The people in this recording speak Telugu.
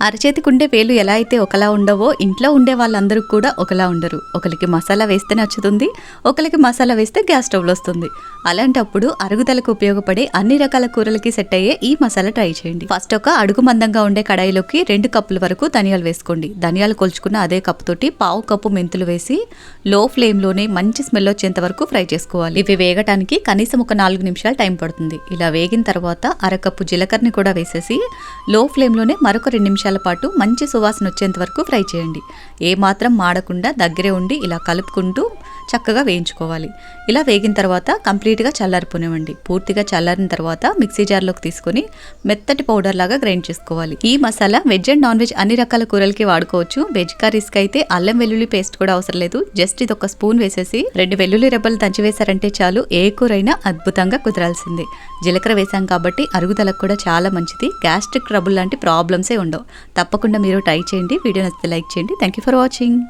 అరచేతికి ఉండే వేలు ఎలా అయితే ఒకలా ఉండవో ఇంట్లో ఉండే వాళ్ళందరూ కూడా ఒకలా ఉండరు. ఒకరికి మసాలా వేస్తే నచ్చుతుంది, ఒకరికి మసాలా వేస్తే గ్యాస్ స్టవ్లో వస్తుంది. అలాంటప్పుడు అరుగుదలకు ఉపయోగపడే అన్ని రకాల కూరలకి సెట్ అయ్యే ఈ మసాలా ట్రై చేయండి. ఫస్ట్ ఒక అడుగు మందంగా ఉండే కడాయిలోకి 2 కప్పుల వరకు ధనియాలు వేసుకోండి. ధనియాలు కొలుచుకున్న అదే కప్పు తోటి 1/2 కప్పు మెంతులు వేసి లో ఫ్లేమ్ లోనే మంచి స్మెల్ వచ్చేంత వరకు ఫ్రై చేసుకోవాలి. ఇవి వేగటానికి కనీసం ఒక 4 నిమిషాలు టైం పడుతుంది. ఇలా వేగిన తర్వాత అరకప్పు జీలకర్రని కూడా వేసేసి లో ఫ్లేమ్ లోనే మరొక 2 నిమిషాల పాటు మంచి సువాసన వచ్చేంత వరకు ఫ్రై చేయండి. ఏ మాత్రం మాడకుండా దగ్గరే ఉండి ఇలా కలుపుకుంటూ చక్కగా వేయించుకోవాలి. ఇలా వేగిన తర్వాత కంప్లీట్గా చల్లారిపోనివ్వండి. పూర్తిగా చల్లారిన తర్వాత మిక్సీ జార్లోకి తీసుకొని మెత్తటి పౌడర్ లాగా గ్రైండ్ చేసుకోవాలి. ఈ masala veg and non veg అన్ని రకాల కూరలకి వాడుకోవచ్చు. వెజ్ కర్రీస్కి అయితే అల్లం వెల్లుల్లి పేస్ట్ కూడా అవసరం లేదు. జస్ట్ ఇది ఒక స్పూన్ వేసేసి 2 వెల్లుల్లి రెబ్బలు దంచి వేశారంటే చాలు, ఏ కూరైనా అద్భుతంగా కుదరాల్సిందే. జీలకర్ర వేసాం కాబట్టి అరుగుదలకు కూడా చాలా మంచిది. గ్యాస్ట్రిక్ ట్రబుల్ లాంటి ప్రాబ్లమ్సే ఉండవు. తప్పకుండా మీరు ట్రై చేయండి. వీడియో నచ్చితే లైక్ చేయండి. Thank you for watching.